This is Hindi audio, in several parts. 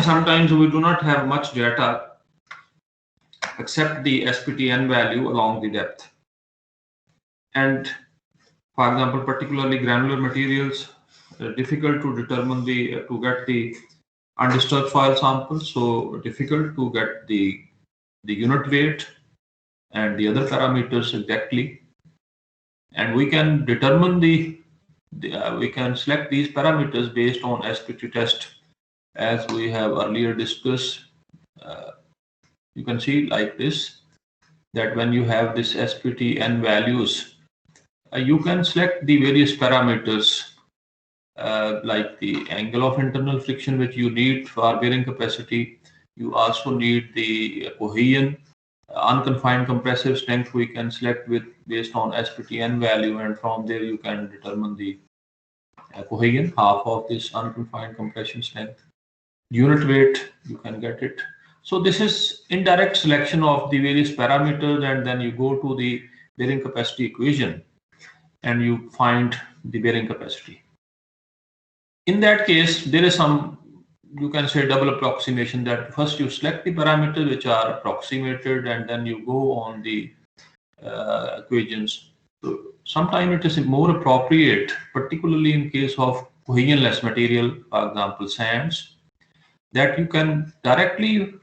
sometimes we do not have much data except the SPTN value along the depth. And for example, particularly granular materials, difficult to determine to get the undisturbed soil samples, so difficult to get the unit weight and the other parameters exactly. And we can determine we can select these parameters based on SPT test, as we have earlier discussed. You can see like this, that when you have this SPTN values, you can select the various parameters like the angle of internal friction which you need for bearing capacity. You also need the cohesion, unconfined compressive strength we can select based on SPTN value, and from there you can determine the cohesion, half of this unconfined compression strength. Unit weight, you can get it. So this is indirect selection of the various parameters, and then you go to the bearing capacity equation and you find the bearing capacity. In that case, there is some, you can say, double approximation, that first you select the parameters which are approximated and then you go on the equations. So sometimes it is more appropriate, particularly in case of cohesionless material, for example sands, that you can directly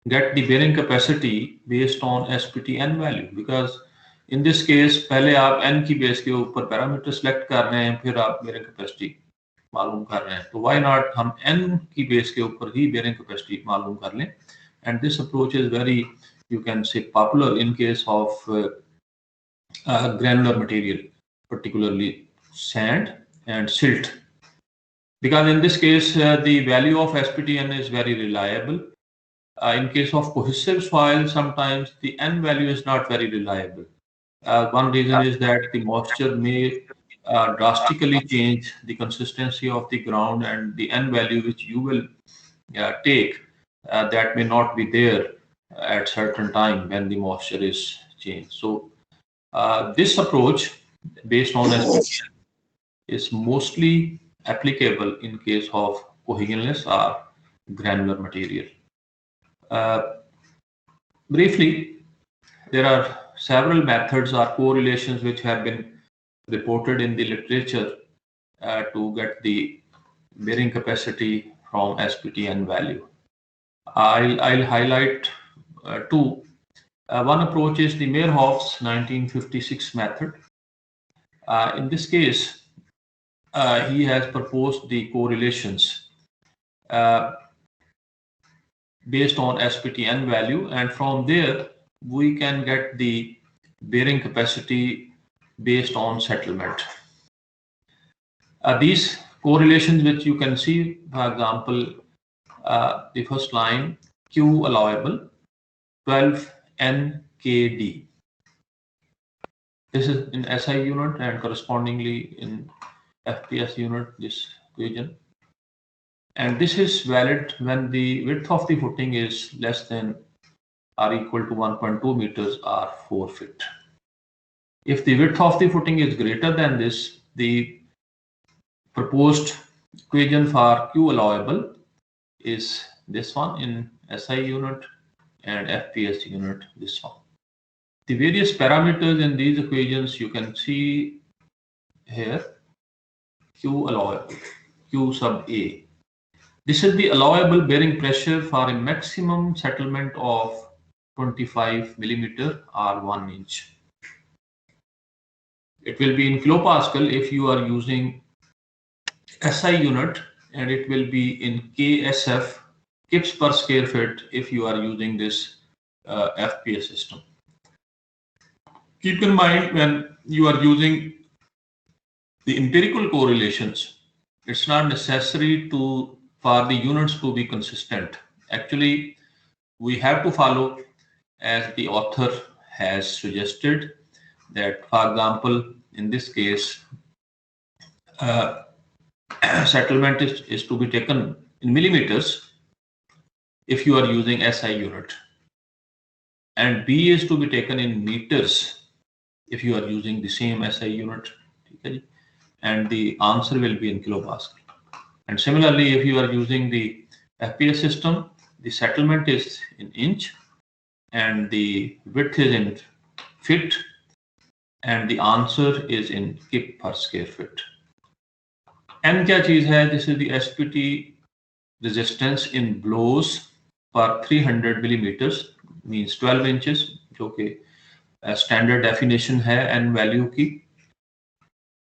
get the bearing capacity based on SPTN value, because in this case पहले आप n की बेस के ऊपर पैरामीटर सेलेक्ट कर रहे हैं, फिर आप bearing capacity मालूम कर रहे हैं, तो why not हम n की बेस के ऊपर ही bearing capacity मालूम कर लें. And this approach is very, you can say, popular in case of granular material, particularly sand and silt, because in this case the value of SPTN is very reliable. In case of cohesive soil, sometimes the N value is not very reliable. One reason is that the moisture may drastically change the consistency of the ground, and the N value which you will take that may not be there at certain time when the moisture is changed. So this approach based on SPTN is mostly applicable in case of cohesionless or granular material. Briefly, there are several methods or correlations which have been reported in the literature to get the bearing capacity from SPTN value. I'll highlight two. One approach is the Meyerhoff's 1956 method. In this case, he has proposed the correlations based on SPTN value, and from there we can get the bearing capacity based on settlement. These correlations which you can see, for example, the first line, Q allowable 12 NKD. This is in SI unit, and correspondingly in FPS unit, this equation. And this is valid when the width of the footing is less than or equal to 1.2 meters or 4 feet. If the width of the footing is greater than this, the proposed equation for Q allowable is this one in SI unit, and FPS unit this one. The various parameters in these equations you can see here. Q allowable, Q sub A. This is the allowable bearing pressure for a maximum settlement of 25 millimeter or 1 inch. It will be in kilopascal if you are using SI unit, and it will be in KSF, kips per square feet, if you are using this FPS system. Keep in mind, when you are using the empirical correlations, it's not necessary for the units to be consistent. Actually, we have to follow as the author has suggested, that, for example, in this case, settlement is to be taken in millimeters if you are using SI unit, and B is to be taken in meters if you are using the same SI unit, and the answer will be in kilopascal. And similarly, if you are using the FPS system, the settlement is in inch and the width is in feet and the answer is in kip per square feet. N क्या चीज है? This is the SPT resistance in blows per 300 millimeters, means 12 inches, जो कि standard definition है N value की.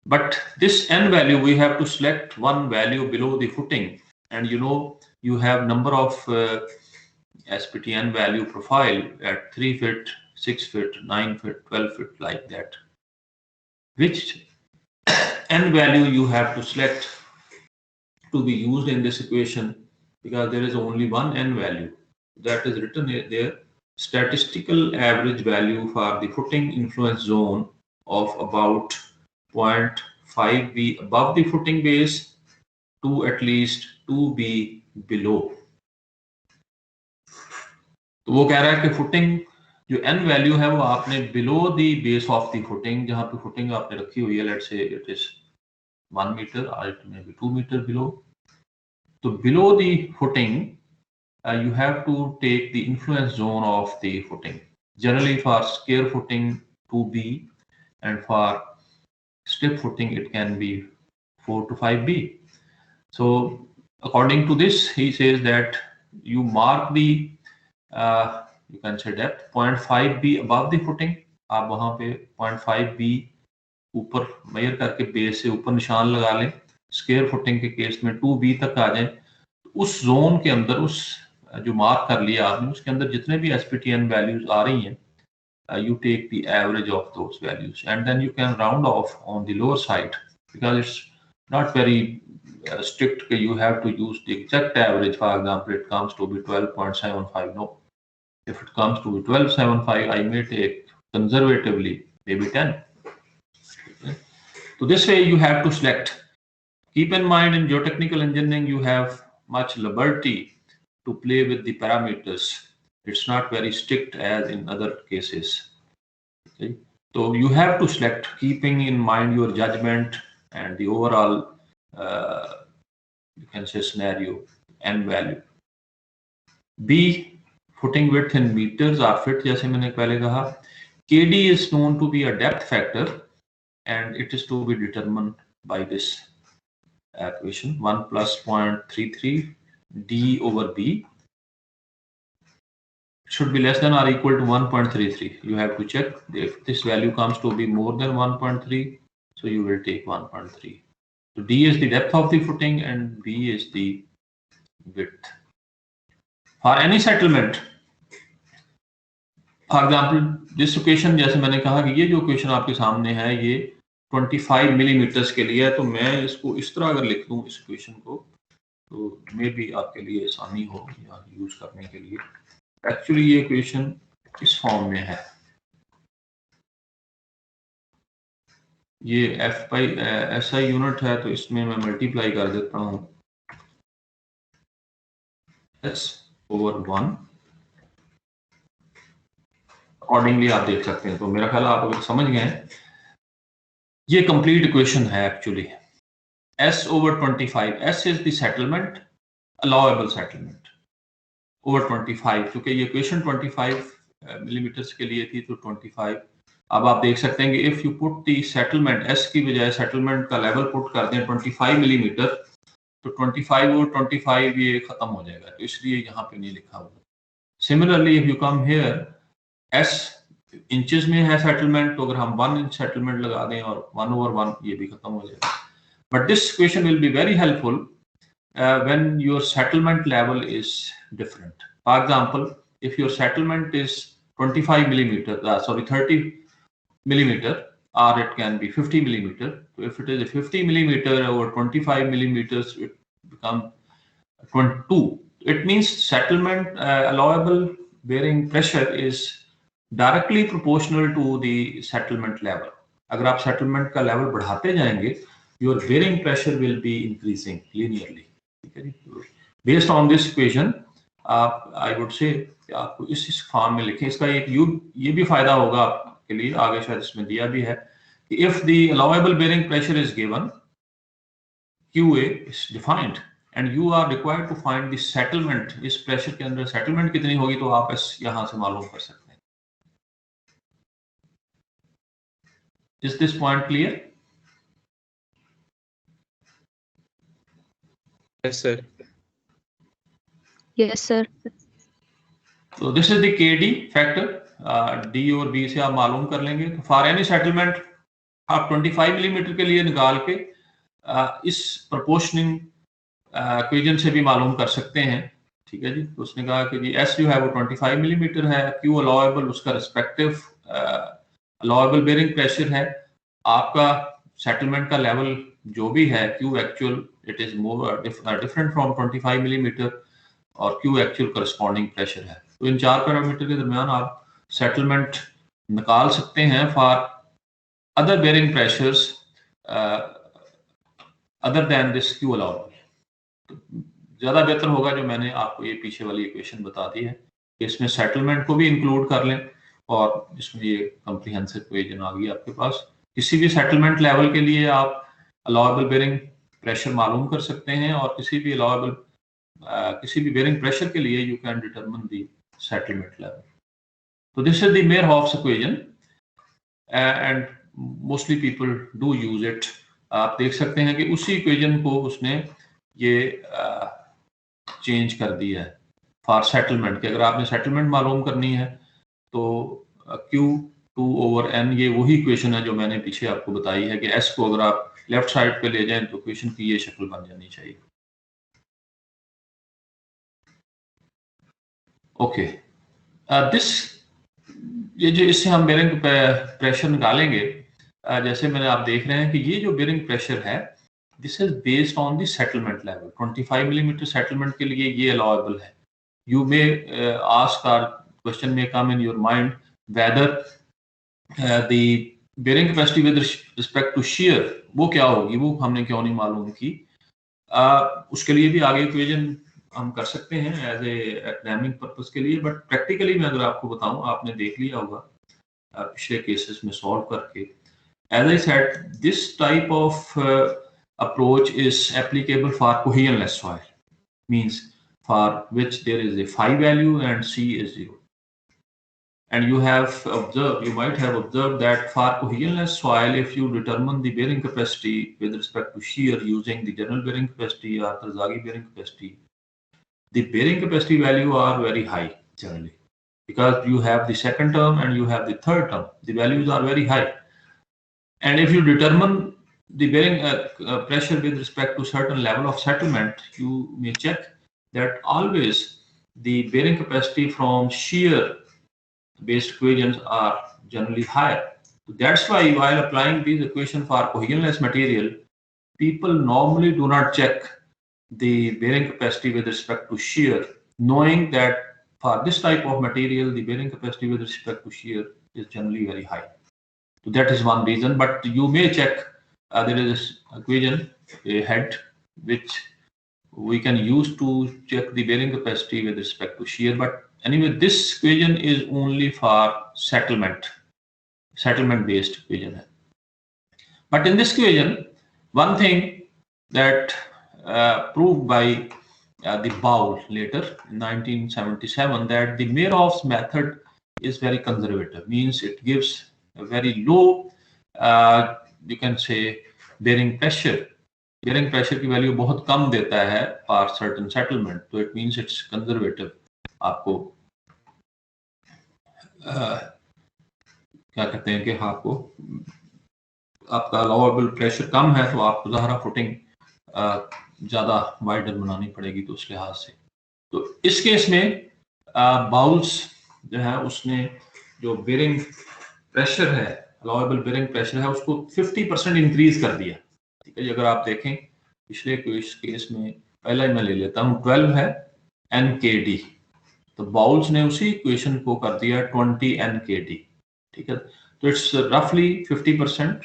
But this N value, we have to select one value below the footing, and you have number of SPT N value profile at 3 feet, 6 feet, 9 feet, 12 feet, like that. Which N value you have to select to be used in this equation, because there is only one N value that is written there. Statistical average value for the footing influence zone of about 0.5b above the footing base to at least 2b below. तो वो कह रहा है कि फुटिंग जो n वैल्यू है वो आपने below the base of the footing, जहां पे फुटिंग आपने रखी हुई है, let's say it is 1 metre और it may be 2 metre below. तो below the footing you have to take the influence zone of the footing. Generally for square footing 2b and for strip footing it can be 4 to 5b. So according to this he says that you mark the you can say depth 0.5b above the footing. आप वहां पे 0.5b ऊपर मेजर करके बेस से ऊपर निशान लगा लें. स्क्वायर फुटिंग के केस में 2b तक आ जाए. उस जोन के अंदर, उस जो मार्क कर लिया आपने, उसके अंदर जितने भी SPTN वैल्यूज आ रही हैं, you take the average of those values and then you can round off on the lower side, because it's not very strict that you have to use the exact average. For example, it comes to be 12.75. No, if it comes to be 12.75, I may take conservatively maybe 10. Okay. So this way you have to select. Keep in mind, in geotechnical engineering you have much liberty to play with the parameters. It's not very strict as in other cases. Okay. So you have to select, keeping in mind your judgment and the overall you can say scenario N value. B, footing width in meters or feet, जैसे मैंने पहले कहा. KD is known to be a depth factor and it is to be determined by this equation 1 plus 0.33 D over B should be less than or equal to 1.33. You have to check if this value comes to be more than 1.3, so you will take 1.3. So D is the depth of the footing and B is the width. For any settlement, for example, this equation, जैसे मैंने कहा कि ये जो equation आपके सामने है ये 25 मिलीमीटर्स के लिए है, तो मैं इसको इस तरह अगर लिख दूं इस equation को, तो मे भी आपके लिए आसानी हो या यूज करने के लिए. एक्चुअली ये इक्वेशन इस फॉर्म में है. ये F by SI यूनिट है, तो इसमें मैं मल्टीप्लाई कर देता हूँ S over 1. अकॉर्डिंगली आप देख सकते हैं. तो मेरा ख्याल आप अगर समझ गए, ये कंप्लीट इक्वेशन है actually. S over 25. S is the settlement, allowable settlement over 25. क्योंकि ये इक्वेशन 25 मिलीमीटर्स के लिए थी, तो 25. अब आप देख सकते हैं कि if you put the settlement, S की बजाय सेटलमेंट का लेवल पुट कर दें 25 मिलीमीटर, तो 25 और 25 ये खत्म हो जाएगा, तो इसलिए यहाँ पे नहीं लिखा हुआ. Similarly if you come here, S inches में है सेटलमेंट, तो अगर हम 1 इंच सेटलमेंट लगा दें और 1 over 1, ये भी खत्म हो जाएगा. But this equation will be very helpful when your settlement level is different. For example, if your settlement is 25 millimeter, 30 millimeter, or it can be 50 millimeter. So if it is a 50 millimeter over 25 millimeters, it becomes 22. It means settlement allowable bearing pressure is directly proportional to the settlement level. अगर आप settlement का level बढ़ाते जाएंगे, your bearing pressure will be increasing linearly. Based on this equation, I would say कि आपको इस फॉर्म में लिखें. इसका एक ये भी फायदा होगा आपके लिए, आगे शायद इसमें दिया भी है कि if the allowable bearing pressure is given, QA is defined and you are required to find the settlement, इस प्रेशर के अंदर सेटलमेंट कितनी होगी, तो आप इस यहां से मालूम कर सकते हैं। Is this point clear? Yes sir. Yes, sir. तो this is the KD factor, D और बी से आप मालूम कर लेंगे। तो फॉर एनी सेटलमेंट आप 25 मिलीमीटर के लिए निकाल के इस प्रोपोर्शनिंग इक्वेशन से भी मालूम कर सकते हैं, ठीक है जी। तो उसने कहा कि जी एस जो है वो 25 मिलीमीटर है, क्यू अलाउएबल उसका रिस्पेक्टिव अलाउएबल बेरिंग प्रेशर है, आपका सेटलमेंट का लेवल जो भी है Q actual it is more different from 25 millimetre, और क्यू एक्चुअल करस्पॉन्डिंग प्रेशर है। तो इन चार पैरामीटर के दरमियान आप सेटलमेंट निकाल सकते हैं for other bearing pressures other than this Q allowable. तो ज्यादा बेहतर होगा जो मैंने आपको ये पीछे वाली इक्वेशन बता दी है कि इसमें सेटलमेंट को भी इंक्लूड कर लें, और इसमें ये कॉम्प्रिहेंसिव इक्वेशन आ गई आपके पास। किसी भी सेटलमेंट लेवल के लिए आप अलाउएबल बेरिंग प्रेशर मालूम कर सकते हैं, और किसी भी अलाउएबल किसी भी बेरिंग प्रेशर के लिए you can determine the settlement level. तो this is the Meyerhof's equation and mostly people do use it. आप देख सकते हैं कि उसी इक्वेशन को उसने ये चेंज कर दिया है फॉर सेटलमेंट, कि अगर आपने सेटलमेंट मालूम करनी है तो Q2/N, ये वही इक्वेशन है जो मैंने पीछे आपको बताई है कि S को अगर आप लेफ्ट साइड पे ले जाएं तो इक्वेशन की ये शक्ल बन जानी चाहिए। ओके, दिस ये जो इससे हम बेरिंग प्रेशर निकालेंगे, जैसे मैंने आप देख रहे हैं कि ये जो बेरिंग प्रेशर है this is based on the settlement level. 25 millimetre settlement के लिए ये अलाउएबल है। You may ask or question may come in your mind whether the bearing capacity with respect to shear वो क्या होगी, वो हमने क्यों नहीं मालूम की। उसके लिए भी आगे इक्वेशन हम कर सकते हैं एज ए एकेडमिक पर्पस के लिए, बट प्रैक्टिकली मैं अगर आपको बताऊं, आपने देख लिया होगा पिछले केसेस में सॉल्व करके। As I said, this type of approach is applicable for cohesionless soil, means for which there is a phi value and C is 0. And you might have observed that for cohesionless soil, if you determine the bearing capacity with respect to shear using the general bearing capacity or Terzaghi bearing capacity, the bearing capacity value are very high generally, because you have the second term and you have the third term. The values are very high. And if you determine the bearing pressure with respect to certain level of settlement, you may check that always the bearing capacity from shear based equations are generally higher. So that's why while applying these equations for cohesionless material, people normally do not check the bearing capacity with respect to shear, knowing that for this type of material the bearing capacity with respect to shear is generally very high. So that is one reason, but you may check there is this equation, a head, which we can use to check the bearing capacity with respect to shear. But anyway, this equation is only for settlement based equation. But in this equation, one thing that proved by the Bowl later in 1977, that the Meyer-Hoff's method is very conservative, means it gives a very low you can say bearing pressure की वैल्यू बहुत कम देता है फॉर सर्टेन सेटलमेंट, तो इट मींस इट्स कंजर्वेटिव। आपको क्या कहते हैं कि आपको आपका अलाउएबल प्रेशर कम है तो आपको ज़ाहिर फुटिंग ज़्यादा वाइडर बनानी पड़ेगी, तो उस लिहाज से। तो इस केस में बाउल्स जो है उसने जो बेरिंग प्रेशर है, अलाउएबल बेरिंग प्रेशर है, उसको 50% इंक्रीज कर दिया, ठीक है जी। अगर आप देखें पिछले केस में, पहला ही मैं ले लेता हूँ, 12 है NKD, तो बाउल्स ने उसी इक्वेशन को कर दिया 20 NKD, ठीक है। तो इट्स रफली 50%,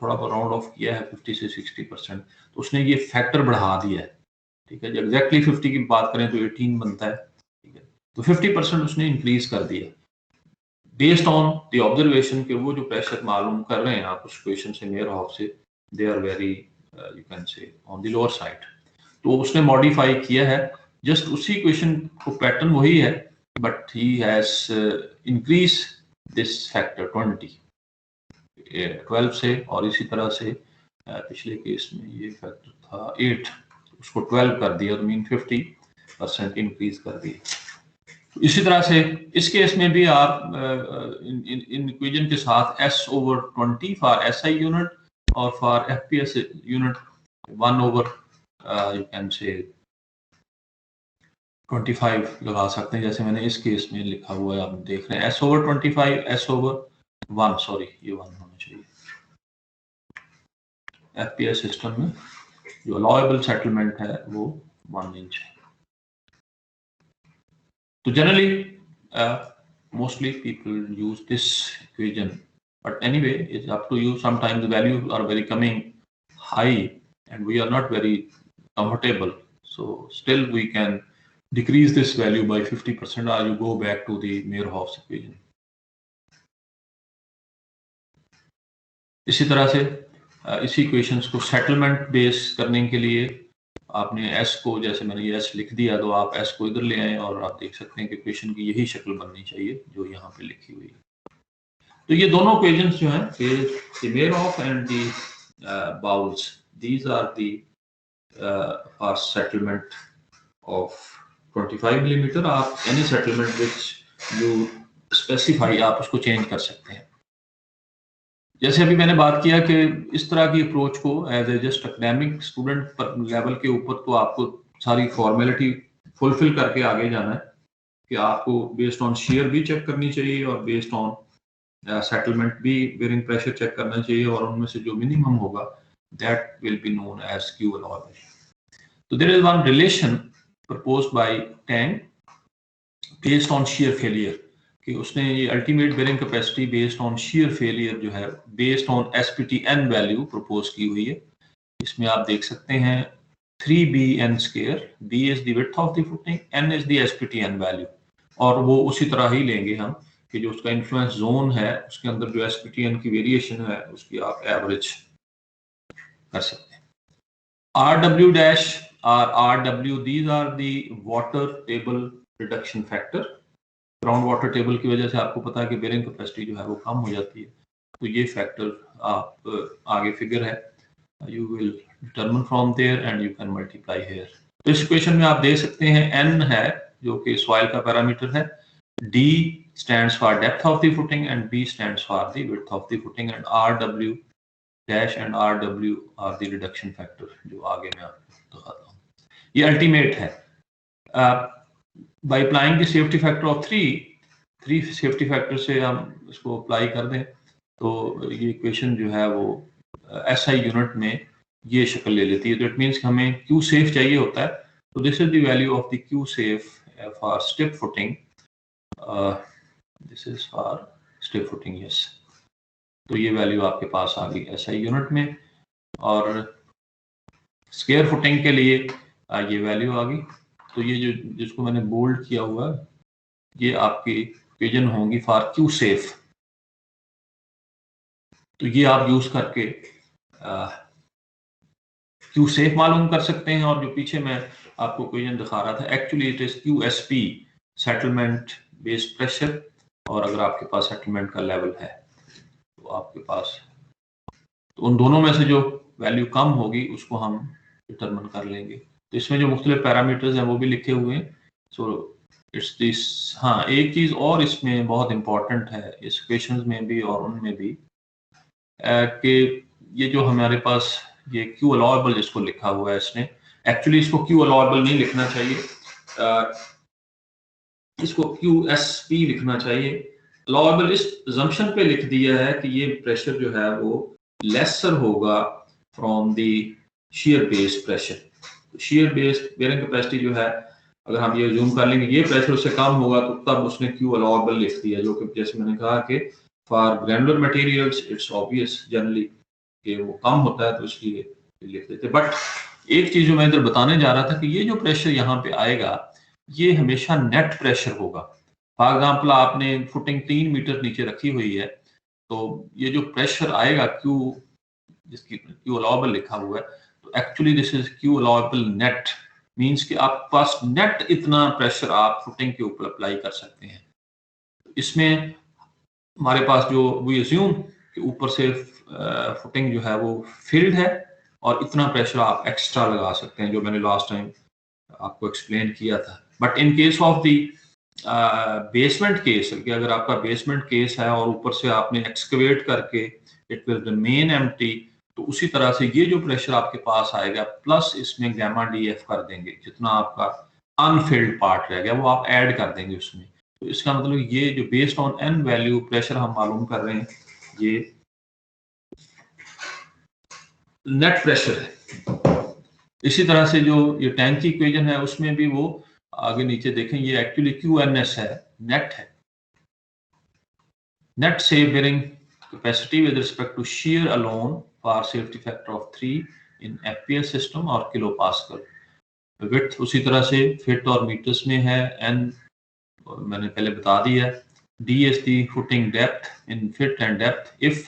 थोड़ा राउंड ऑफ किया है 50 से 60%, तो उसने ये फैक्टर बढ़ा दिया है, ठीक है। जब एग्जैक्टली 50 की बात करें तो 18 बनता है, ठीक है। तो 50% उसने इंक्रीज कर दिया बेस्ड ऑन द ऑब्जर्वेशन के वो जो प्रेशर मालूम कर रहे हैं आप उस इक्वेशन से, मेयर-हॉफ से, they are very you can say on the lower side. तो उसने मॉडिफाई किया है, जस्ट उसी इक्वेशन को पैटर्न वही है, but he has increase this factor 12 से, और इसी तरह से पिछले केस में ये फैक्टर था 8, उसको 12 कर दिया, तो मीन 50% इंक्रीज कर दिया। इसी तरह से इस केस में भी आप इन इक्वेशन के साथ S/20 फॉर SI यूनिट और for FPS unit 1/, you can से 25 लगा सकते हैं, जैसे मैंने इस केस में लिखा हुआ है, आप देख रहे हैं S/25, S/1, सॉरी ये 1 होना चाहिए। FPS सिस्टम में जो अलाउएबल सेटलमेंट है वो 1 इंच है। तो generally mostly people use this equation, but anyway it's up to you. Sometimes the values are very coming high and we are not very comfortable, so still we can decrease this value by 50%, or you go back to the Meyerhof equation. इसी तरह से इसी इक्वेशंस को सेटलमेंट बेस करने के लिए आपने S को, जैसे मैंने ये S लिख दिया, तो आप S को इधर ले आए और आप देख सकते हैं कि इक्वेशन की यही शक्ल बननी चाहिए जो यहाँ पे लिखी हुई है। तो ये दोनों इक्वेशंस जो हैं, the Meyerhof and the Bowles, these are the for settlement of 25 millimetre. आप any settlement which you specify, आप उसको चेंज कर सकते हैं। जैसे अभी मैंने बात किया कि इस तरह की अप्रोच को as a just academic student level के ऊपर तो आपको सारी फॉर्मेलिटी फुलफिल करके आगे जाना है, कि आपको बेस्ड ऑन शेयर भी चेक करनी चाहिए और बेस्ड ऑन सेटलमेंट भी बेरिंग प्रेशर चेक करना चाहिए, और उनमें से जो मिनिमम होगा that will be known as Q allowable. तो there is one relation proposed by Teng based on shear failure, कि उसने ये ultimate bearing capacity based on shear failure जो है based on SPTN value propose की हुई है। इसमें आप देख सकते हैं 3BN², B is the width of the footing, N is the SPTN value, और वो उसी तरह ही लेंगे हम कि जो उसका इन्फ्लुएंस जोन है उसके अंदर जो SPTN की वेरिएशन है उसकी आप एवरेज कर सकते हैं। RW डैश और RW, these are the water table reduction factor। Ground water table की वजह से आपको पता है कि बेरिंग कैपेसिटी जो है वो कम हो जाती है, तो ये फैक्टर आप आगे फिगर है, you will determine from there and you can multiply here. तो इस इक्वेशन में आप देख सकते हैं N है जो कि सॉइल का पैरामीटर है, D stands for depth of the footing and B stands for the width of the footing, and RW dash and RW are the reduction factor, जो आगे मैं आपको दिखाता हूँ। ये अल्टीमेट है। By applying the safety factor of 3 safety factor से हम इसको अप्लाई कर दें तो ये इक्वेशन जो है वो SI यूनिट में ये शक्ल ले लेती है। तो इट मीन्स हमें Q सेफ चाहिए होता है, तो this is the value of the Q safe for strip footing, this is for strip footing, yes. तो ये वैल्यू आपके पास आ गई SI यूनिट में, और स्क्वायर फुटिंग के लिए ये वैल्यू आ गई। तो ये जो जिसको मैंने बोल्ड किया हुआ है ये आपकी इक्वेशन होंगी फॉर Q सेफ। तो ये आप यूज करके Q सेफ मालूम कर सकते हैं, और जो पीछे मैं आपको इक्वेशन दिखा रहा था actually it is QSP settlement based pressure, और अगर आपके पास सेटलमेंट का लेवल है तो आपके पास, तो उन दोनों में से जो वैल्यू कम होगी उसको हम डिटरमिन कर लेंगे। तो इसमें जो मुख्तलिफ पैरामीटर्स हैं वो भी लिखे हुए हैं। So it's this. हाँ, एक चीज और इसमें बहुत इंपॉर्टेंट है इस इक्वेशंस में भी और उनमें भी, कि ये जो हमारे पास ये Q अलाउएबल जिसको लिखा हुआ है इसने, एक्चुअली इसको Q अलाउएबल नहीं लिखना चाहिए, इसको QSP लिखना चाहिए। अलाउएबल इस अजम्पशन पे लिख दिया है कि ये प्रेशर जो है वो लेसर होगा from the shear based pressure. shear based bearing capacity जो है, अगर हम ये जूम कर लेंगे, ये प्रेशर उससे कम होगा तो तब उसने Q अलाउएबल लिख दिया, जो कि जैसे मैंने कहा कि for granular materials it's obvious generally कि वो कम होता है तो इसलिए लिख देते। बट एक चीज जो मैं इधर बताने जा रहा था कि ये जो प्रेशर यहाँ पे आएगा ये हमेशा नेट प्रेशर होगा। फॉर एग्जाम्पल आपने फुटिंग 3 मीटर नीचे रखी हुई है, तो ये जो प्रेशर आएगा Q, जिसकी Q अलाउएबल लिखा हुआ है, तो तो actually this is Q allowable net, means कि आपके पास नेट इतना प्रेशर आप फुटिंग के ऊपर अप्लाई कर सकते हैं। इसमें हमारे पास जो वी अज्यूम कि ऊपर से फुटिंग जो है वो फिल्ड है और इतना प्रेशर आप एक्स्ट्रा लगा सकते हैं, जो मैंने लास्ट टाइम आपको एक्सप्लेन किया था। But in case of the basement case, कि अगर आपका बेसमेंट केस है और ऊपर से आपने एक्सकवेट करके इट विल रिमेन एम्प्टी, तो उसी तरह से ये जो प्रेशर आपके पास आएगा प्लस इसमें गामा डीएफ कर देंगे, जितना आपका अनफिल्ड पार्ट रह गया वो आप ऐड कर देंगे उसमें। तो इसका मतलब ये जो based on an value pressure हम मालूम कर रहे हैं, ये नेट प्रेशर है। इसी तरह से जो ये टैंक की इक्वेशन है उसमें भी वो आगे नीचे देखें, ये एक्चुअली QNS है, नेट है। नेट से bearing capacity with respect to shear alone for safety factor of 3 in FPS system और किलो पास्कल। विड्थ उसी तरह से फिट और मीटर्स में है, n मैंने पहले बता दिया। D is the footing depth in fit and depth. If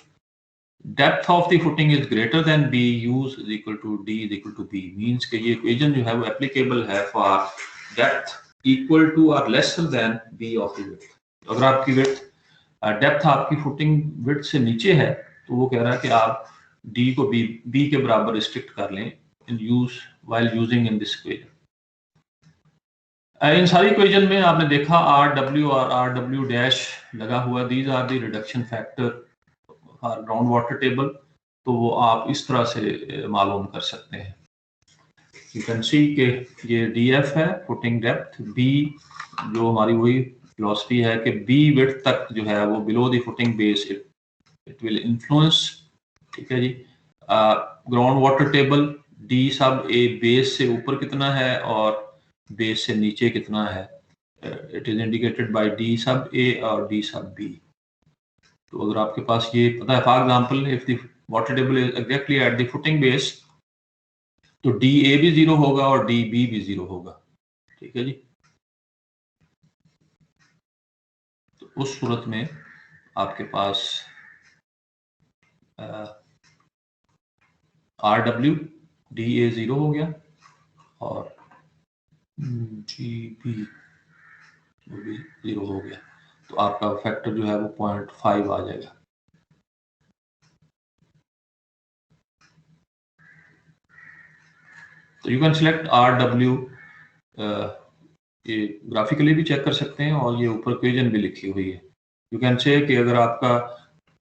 depth of the footing is greater than B, use is equal to D is equal to B, means कि ये इक्वेशन जो है वो एप्लीकेबल है for depth equal to or lesser than B of the width। अगर आपकी width डेप्थ आपकी फुटिंग विड्थ से नीचे है तो वो कह रहा है कि आप D को B के बराबर रिस्ट्रिक्ट कर लें in use while using in this equation. इन सारी इक्वेशन में आपने देखा RW और RW डैश लगा हुआ, these are the reduction factor for ground water table. तो वो आप इस तरह से मालूम कर सकते हैं। यू कैन सी कि ये DF है फुटिंग डेप्थ, B जो हमारी वही फिलॉसफी है कि B विड्थ तक जो है वो below the footing base it will influence. ठीक है जी। ग्राउंड वाटर टेबल D सब A बेस से ऊपर कितना है और बेस से नीचे कितना है, it is indicated by D सब A और D सब B। तो अगर आपके पास ये पता है, for example if the water table is exactly at the footing base, तो DA भी 0 होगा और DB भी 0 होगा। ठीक है जी। तो उस सूरत में आपके पास RW DA 0 हो गया और GB भी 0 हो गया, तो आपका फैक्टर जो है वो 0.5 आ जाएगा। तो यू कैन सिलेक्ट RW, ये ग्राफिकली भी चेक कर सकते हैं और ये ऊपर इक्वेशन भी लिखी हुई है। यू कैन से कि अगर आपका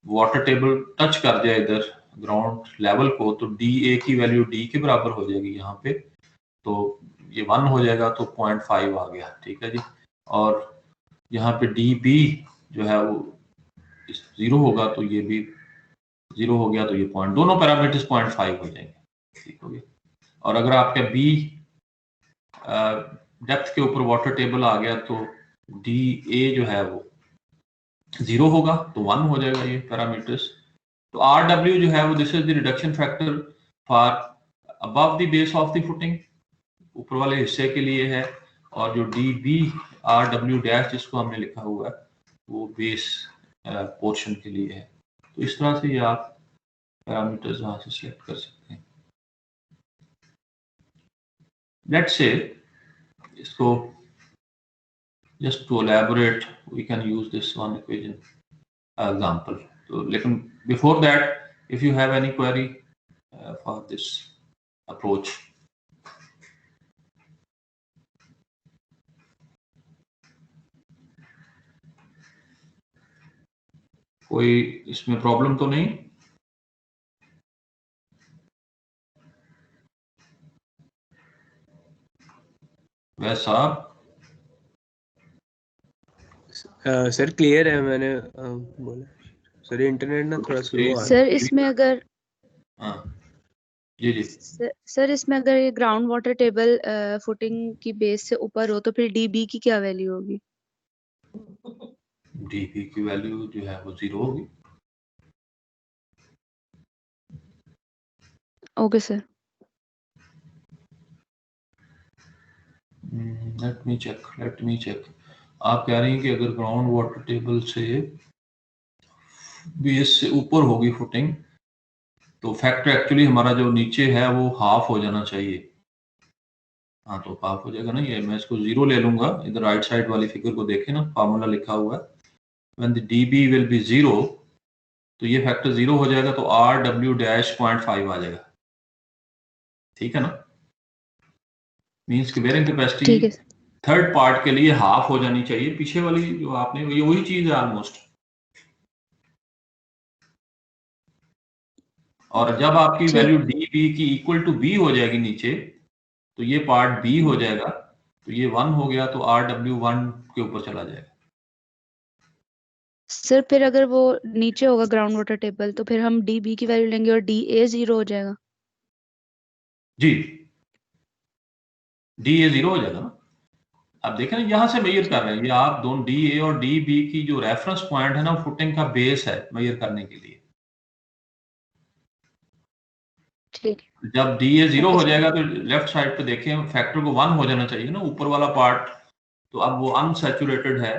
वाटर टेबल टच कर जाए इधर ग्राउंड लेवल को, तो DA की वैल्यू D के बराबर हो जाएगी यहाँ पे, तो ये 1 हो जाएगा, तो 0.5 आ गया। ठीक है जी। और यहाँ पे DB जो है वो 0 होगा, तो ये भी 0 हो गया, तो ये पॉइंट, दोनों पैरामीटर्स 0.5 हो जाएंगे। ठीक हो गया। और अगर आपका B डेप्थ के ऊपर वाटर टेबल आ गया, तो DA जो है वो 0 होगा, तो 1 हो जाएगा ये पैरामीटर्स। तो RW जो है वो this is the reduction factor for above the base of the footing, ऊपर वाले हिस्से के लिए है, और जो DB RW डैश जिसको हमने लिखा हुआ है वो बेस पोर्शन के लिए है। तो इस तरह से ये आप पैरामीटर्स वहां से सिलेक्ट कर सकते हैं। लेट्स से इसको just to elaborate we can use this one equation example. So लेकिन before that if you have any query for this approach. कोई इसमें प्रॉब्लम तो नहीं? वैसे साहब सर क्लियर है, मैंने बोला सर इंटरनेट ना थोड़ा स्लो आ सर इसमें अगर हाँ जी जी सर इसमें अगर ये ग्राउंड वाटर टेबल फुटिंग की बेस से ऊपर हो तो फिर DB की क्या वैल्यू होगी? DB की वैल्यू जो है वो 0 होगी। Okay sir. Let me check. आप कह रही हैं कि अगर ग्राउंड वाटर टेबल से बेस से ऊपर होगी फुटिंग, तो फैक्टर एक्चुअली हमारा जो नीचे है वो हाफ हो जाना चाहिए। हाँ, तो हाफ हो जाएगा ना, ये मैं इसको 0 ले लूंगा। इधर राइट साइड वाली फिगर को देखें ना, फार्मूला लिखा हुआ है, when the dB will be 0, तो ये फैक्टर 0 हो जाएगा, तो RW डैश 0.5 आ जाएगा। ठीक है ना, मींस कि बेयरिंग कैपेसिटी ठीक है। थर्ड पार्ट के लिए हाफ हो जानी चाहिए। पीछे वाली जो आपने, ये वही चीज है ऑलमोस्ट। और जब आपकी ठीक। वैल्यू dB की इक्वल टू B हो जाएगी नीचे, तो ये पार्ट B हो जाएगा, तो ये 1 हो गया, तो RW 1 के ऊपर चला जाएगा। सर फिर अगर वो नीचे होगा ग्राउंड वाटर टेबल, तो फिर हम DB की वैल्यू लेंगे और DA 0 हो जाएगा। जी, DA 0 हो जाएगा ना। अब देखें ना, यहां से मेजर कर रहे हैं, ये आप दोनों DA और DB की जो रेफरेंस पॉइंट है ना, फुटिंग का बेस है मेजर करने के लिए। ठीक है। जब DA 0 ओके हो सर। जाएगा तो लेफ्ट साइड पे देखें, फैक्टर को 1 हो जाना चाहिए ना, ऊपर वाला पार्ट। तो अब वो अनसैचुरेटेड है,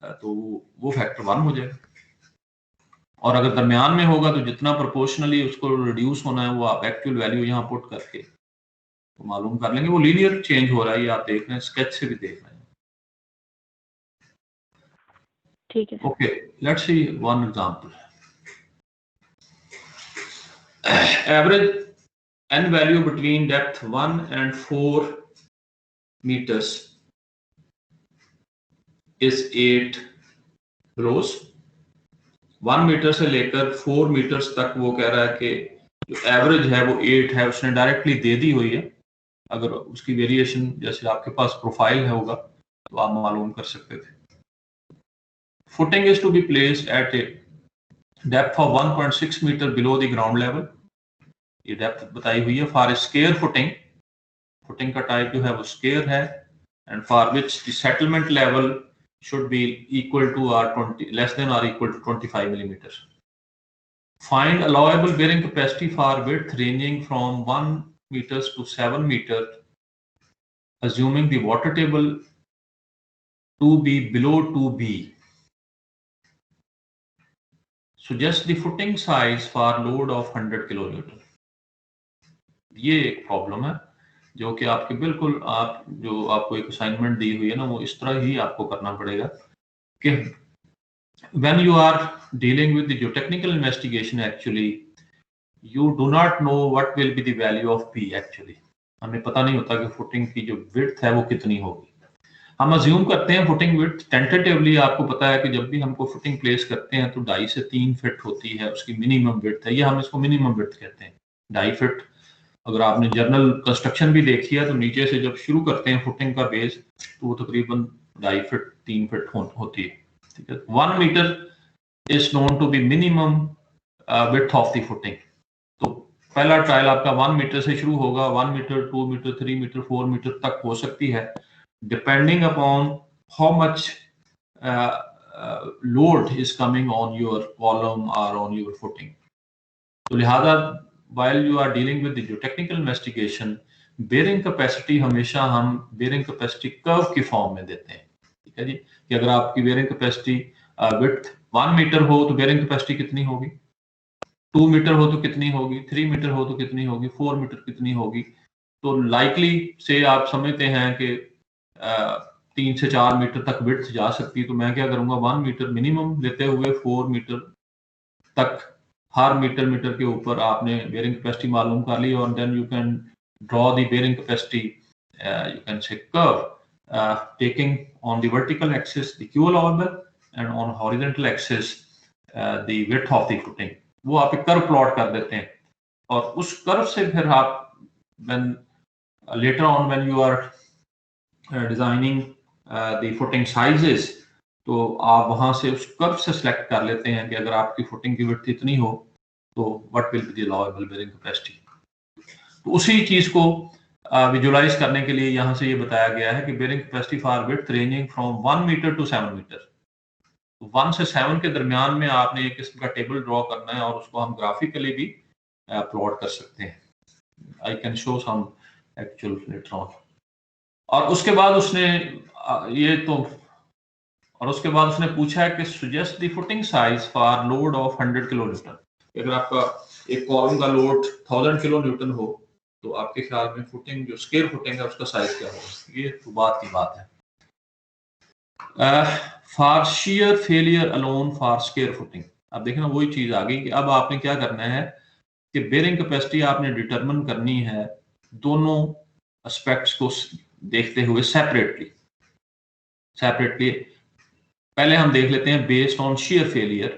तो वो फैक्टर 1 हो जाएगा। और अगर दरमियान में होगा तो जितना प्रोपोर्शनली उसको रिड्यूस होना है, वो आप एक्चुअल वैल्यू यहाँ पुट करके तो मालूम कर लेंगे। वो लीनियर चेंज हो रहा है, ये आप देख रहे हैं, स्केच से भी देख रहे हैं। ठीक है। Okay, let's see one example. Average n value between depth 1 and 4 meters is 8 rows। 1 metre से लेकर 4 मीटर्स तक वो कह रहा है कि जो एवरेज है वो 8 है, उसने डायरेक्टली दे दी हुई है। अगर उसकी वेरिएशन जैसे आपके पास प्रोफाइल है होगा तो आप मालूम कर सकते थे। Footing is to be placed at a depth of 1.6 metre below the ground level. ये डेप्थ बताई हुई है। फॉर स्केयर फुटिंग, फुटिंग का टाइप जो है वो स्केयर है, and for which the settlement level should be equal to or 20 less than or equal to 25 millimeters. Find allowable bearing capacity for width ranging from 1 meters to 7 meters, assuming the water table to be below 2B. Suggest the footing size for load of 100 kilonewton. ये एक प्रॉब्लम है जो कि आपके बिल्कुल, आप जो आपको एक असाइनमेंट दी हुई है ना, वो इस तरह ही आपको करना पड़ेगा कि when you are dealing with the geotechnical investigation, actually you do not know what will be the value of P actually। हमें पता नहीं होता कि फुटिंग की जो विड्थ है वो कितनी होगी। हम अज्यूम करते हैं फुटिंग विड्थ टेंटेटिवली। आपको पता है कि जब भी हमको फुटिंग प्लेस करते हैं तो 2.5 से 3 फीट होती है उसकी मिनिमम विड्थ है, ये हम इसको मिनिमम विड्थ कहते हैं, 2.5 फीट। अगर आपने जनरल कंस्ट्रक्शन भी देखी है तो नीचे से जब शुरू करते हैं फुटिंग का बेस, तो वो तकरीबन 2.5 फीट 3 फीट होती है। ठीक है, 1 metre is known to be minimum width of the footing। तो पहला ट्रायल आपका 1 मीटर से शुरू होगा, 1 मीटर, 2 मीटर, 3 मीटर, 4 मीटर तक हो सकती है, depending upon how much load is coming on your column और ऑन योर फुटिंग। तो लिहाजा while you are dealing with the geotechnical investigation, bearing capacity हमेशा हम बेयरिंग कैपेसिटी कर्व की फॉर्म में देते हैं। ठीक है जी, कि अगर आपकी बेयरिंग कैपेसिटी विड्थ 1 मीटर हो तो बेयरिंग कैपेसिटी कितनी होगी, 2 मीटर हो तो कितनी होगी, 3 मीटर हो तो कितनी होगी, 4 मीटर कितनी होगी। तो लाइकली से आप समझते हैं कि 3 से 4 मीटर तक विड्थ जा सकती है। तो मैं क्या करूंगा, 1 मीटर मिनिमम लेते हुए 4 मीटर तक, हर मीटर के ऊपर आपने बेयरिंग कैपेसिटी मालूम कर ली, और then you can draw the bearing capacity, you can say curve taking on the vertical axis the Q allowable and on horizontal axis the width of the footing। वो आप एक कर्व प्लॉट कर देते हैं, और उस कर्व से फिर आप when later on when you are designing the footing sizes, तो आप वहां से उस कर्व से सिलेक्ट कर लेते हैं कि अगर आपकी फुटिंग की विड्थ इतनी हो तो what will be the allowable bearing capacity. तो उसी चीज को विजुअलाइज करने के लिए यहाँ से ये बताया गया है कि bearing capacity for width ranging from 1 metre to 7 metre. 1 से 7 के दरमियान में आपने एक किस्म का टेबल ड्रॉ करना है, और उसको हम ग्राफिकली भी प्लॉट कर सकते हैं। I can show some actual later on. और उसके बाद उसने ये तो, और उसके बाद उसने पूछा है कि suggest the footing size for load of 100 kilonewton. अगर आपका एक कॉलम का लोड 1000 किलो न्यूटन हो तो आपके ख्याल में फुटिंग जो स्क्वायर फुटिंग है उसका साइज क्या होगा? ये तो बात की बात है। For shear failure alone for square footing, अब देखना वही चीज आ गई कि अब आपने क्या करना है कि बेयरिंग कैपेसिटी आपने डिटरमिन करनी है दोनों एस्पेक्ट्स को देखते हुए सेपरेटली। पहले हम देख लेते हैं based on shear failure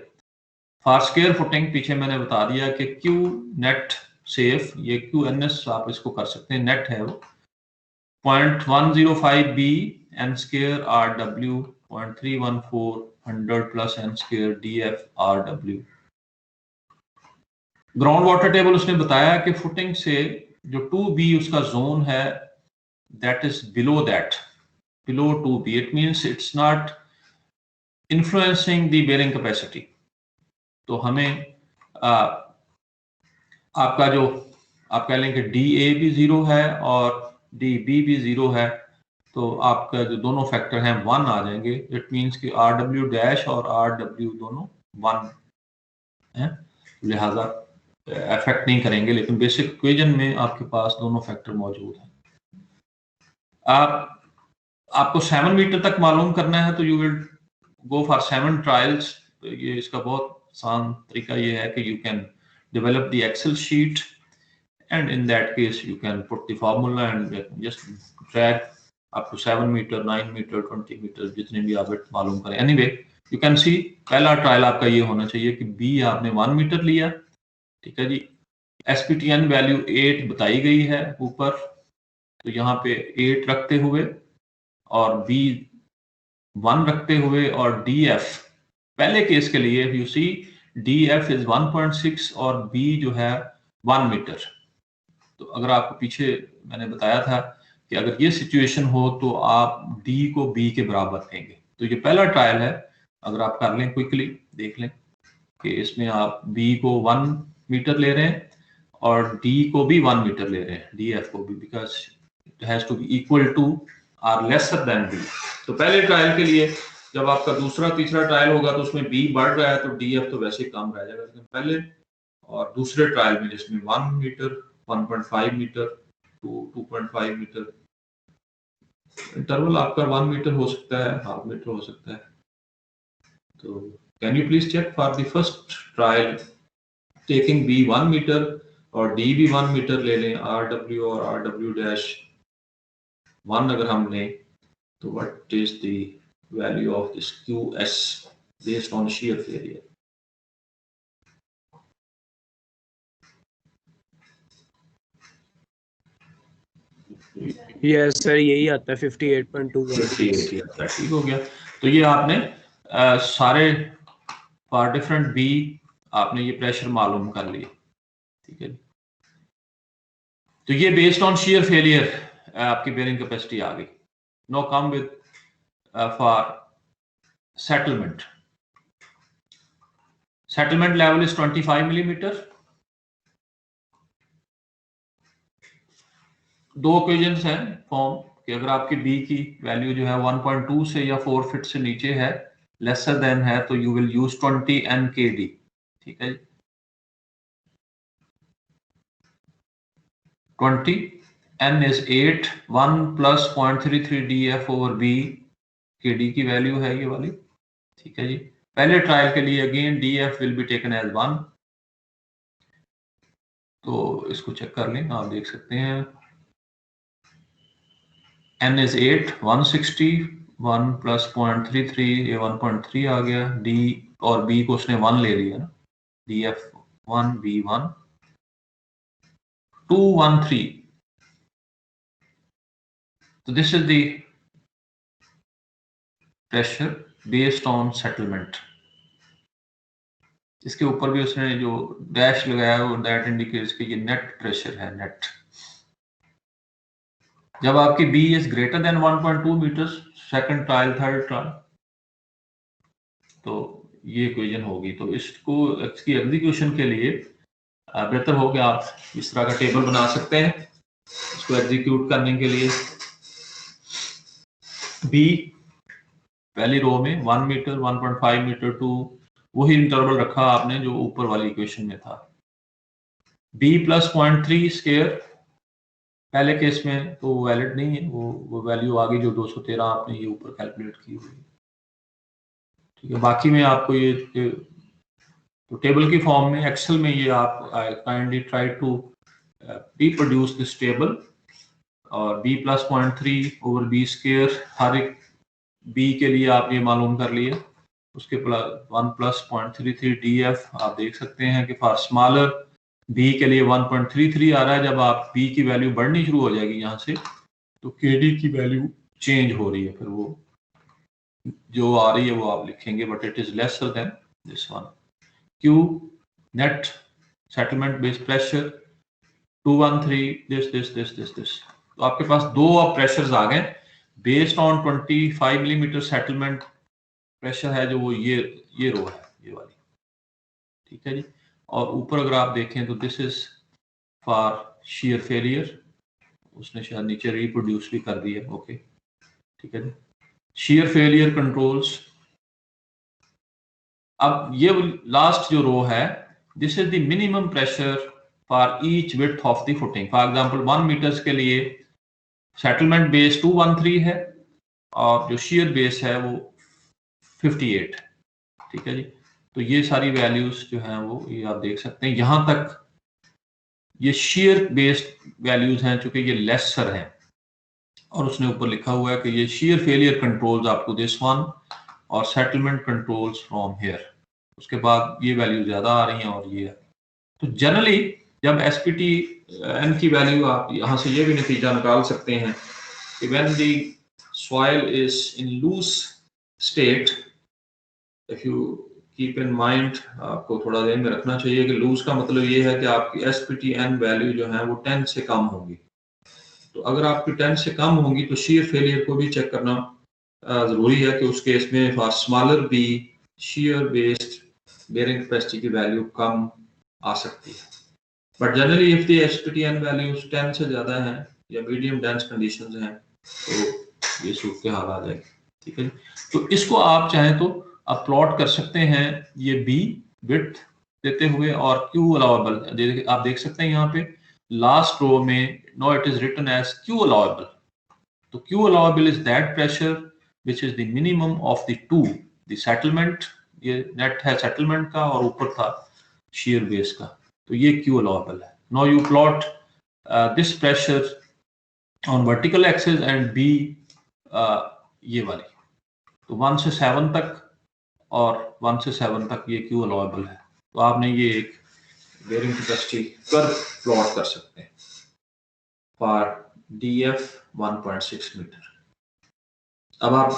for square footing. पीछे मैंने बता दिया कि क्यू नेट सेफ, ये क्यू एन एस आप इसको कर सकते हैं, नेट है वो 0.105 B N square R W 0.314 100 plus N square D F R W. Ground water table उसने बताया कि फुटिंग से जो 2B उसका जोन है that is below 2B, it means it's not influencing the bearing capacity. तो हमें आपका जो आप कह लें कि DA भी 0 है और DB भी 0 है, तो आपका जो दोनों फैक्टर हैं 1 आ जाएंगे। इट मींस कि RW डैश और RW दोनों 1 हैं, लिहाजा अफेक्ट नहीं करेंगे, लेकिन बेसिक इक्वेशन में आपके पास दोनों फैक्टर मौजूद हैं। आपको 7 मीटर तक मालूम करना है तो you will go for 7 trials. तो ये इसका बहुत आसान तरीका ये है कि you can develop the Excel sheet and in that case you can put the formula and just drag up to 7 meter 9 meter 20 meter जितने भी आप मालूम करें। anyway you can see पहला ट्रायल आपका ये होना चाहिए कि B आपने 1 मीटर लिया, ठीक है जी। SPTN वैल्यू 8 बताई गई है ऊपर, तो यहाँ पे 8 रखते हुए और B 1 रखते हुए और DF पहले केस के लिए यू सी DF इज 1.6 और B जो है 1 मीटर। तो अगर आपको पीछे मैंने बताया था कि अगर ये सिचुएशन हो तो आप D को B के बराबर लेंगे। तो ये पहला ट्रायल है, अगर आप कर लें क्विकली देख लें कि इसमें आप B को 1 मीटर ले रहे हैं और D को भी 1 मीटर ले रहे हैं, DF को भी, because it has to be equal to or lesser than B। तो पहले ट्रायल के लिए जब आपका दूसरा तीसरा ट्रायल होगा तो उसमें B बढ़ रहा है तो DF तो वैसे ही कम रह जाएगा, लेकिन पहले और दूसरे ट्रायल में जिसमें 1 मीटर 1.5 मीटर 2.5 मीटर, इंटरवल आपका 1 मीटर हो सकता है, हाफ मीटर हो सकता है। तो can you please check for the first trial taking B 1 metre और D भी 1 मीटर ले लें, RW और RW डैश 1 अगर हम लें तो what is the value of this QS based on shear failure? Yes sir यही आता है 58.2। 58 आता है, ठीक हो गया। तो ये आपने सारे फॉर डिफरेंट B आपने ये प्रेशर मालूम कर लिए, ठीक है। तो ये बेस्ड ऑन shear फेलियर आपकी बेयरिंग कैपेसिटी आ गई। No come with for settlement level is 25 millimetre. दो इक्वेशंस हैं फॉर्म कि अगर आपकी B की वैल्यू जो है 1.2 से या 4 फीट से नीचे है, लेसर देन है, तो यू विल यूज 20 NKD, ठीक है जी। 20 N is 8 1 plus 0.33 DF over B, KD की वैल्यू है ये वाली, ठीक है जी। पहले ट्रायल के लिए again DF will be taken as 1, तो इसको चेक कर लें, आप देख सकते हैं N is 8 160 1 plus 0.33 ये 1.3 आ गया, D और B को उसने 1 ले लिया ना, DF 1 B 1 213। So this is the pressure based on settlement। इसके ऊपर भी उसने जो डैश लगाया वो दैट इंडिकेट्स कि ये नेट प्रेशर है, नेट। जब आपकी B is greater than 1.2 metre, second trial third trial, तो ये इक्वेशन होगी। तो इसको इसकी एग्जीक्यूशन के लिए बेहतर हो कि आप इस तरह का टेबल बना सकते हैं इसको एग्जीक्यूट करने के लिए। B पहली रो में 1 मीटर 1.5 मीटर 2 वही इंटरवल रखा आपने जो ऊपर वाली इक्वेशन में था। b प्लस 0.3 स्क्वायर पहले केस में तो वैलिड नहीं है, वो वैल्यू आ गई जो 213 आपने ये ऊपर कैलकुलेट की हुई, ठीक है। बाकी में आपको ये तो टेबल की फॉर्म में एक्सेल में ये आप kindly try to reproduce this table, और b plus 0.3 over b square हर एक b के लिए आप ये मालूम कर लिए। उसके 1 प्लस 0.33 df आप देख सकते हैं कि फॉर स्मॉलर b के लिए 1.33 आ रहा है। जब आप b की वैल्यू बढ़नी शुरू हो जाएगी यहाँ से तो kd की वैल्यू चेंज हो रही है, फिर वो जो आ रही है वो आप लिखेंगे, but it is lesser than this one. q net settlement base pressure 213 this. तो आपके पास दो अब प्रेशर्स आ गए based on 25 millimetre settlement pressure है जो वो ये रो है, ये वाली, ठीक है जी। और ऊपर अगर आप देखें तो this is for shear failure, उसने शायद नीचे रिप्रोड्यूस भी कर दी है, ओके, ठीक है जी। shear फेलियर कंट्रोल्स, अब ये लास्ट जो रो है this is the minimum pressure for each width of the footing. For example 1 metres के लिए सेटलमेंट बेस 213 है और जो shear बेस है वो 58, ठीक है जी। तो ये सारी वैल्यूज जो हैं वो ये आप देख सकते हैं। यहां तक ये shear बेस्ड वैल्यूज हैं चूंकि ये लेसर हैं, और उसने ऊपर लिखा हुआ है कि ये shear फेलियर कंट्रोल्स आपको दिस वन और सेटलमेंट कंट्रोल्स फ्रॉम हियर। उसके बाद ये वैल्यू ज्यादा आ रही हैं और ये, तो जनरली जब एसपीटी एन की वैल्यू आप यहाँ से ये भी नतीजा निकाल सकते हैं कि when the soil is in loose state, if you keep in mind, आपको थोड़ा ध्यान में रखना चाहिए कि लूज का मतलब ये है कि आपकी एसपीटी एन वैल्यू जो है वो 10 से कम होगी। तो अगर आपकी 10 से कम होंगी तो shear फेलियर को भी चेक करना जरूरी है कि उस केस में for smaller b shear based bearing capacity की वैल्यू कम आ सकती है। But generally if the SPTN values 10 से ज्यादा हैं या मीडियम डेंस कंडीशंस हैं तो ये सूरत हाल आ जाएगी, ठीक है। तो इसको आप चाहें तो आप प्लॉट कर सकते हैं ये बी विड्थ देते हुए और क्यू अलाउएबल आप देख सकते हैं यहाँ पे लास्ट रो में no it is written as q allowable. तो q allowable is that pressure which is the minimum of the two, the settlement, ये नेट है सेटलमेंट का और ऊपर था shear बेस का, तो ये क्यू अलाउएबल है। Now you plot this pressure on vertical axis and B ये वाली, तो 1 से 7 तक और 1 से 7 तक ये क्यू अलाउएबल है। तो आपने ये एक बेयरिंग कैपेसिटी कर्व प्लॉट कर सकते हैं फॉर DF 1.6 मीटर। अब आप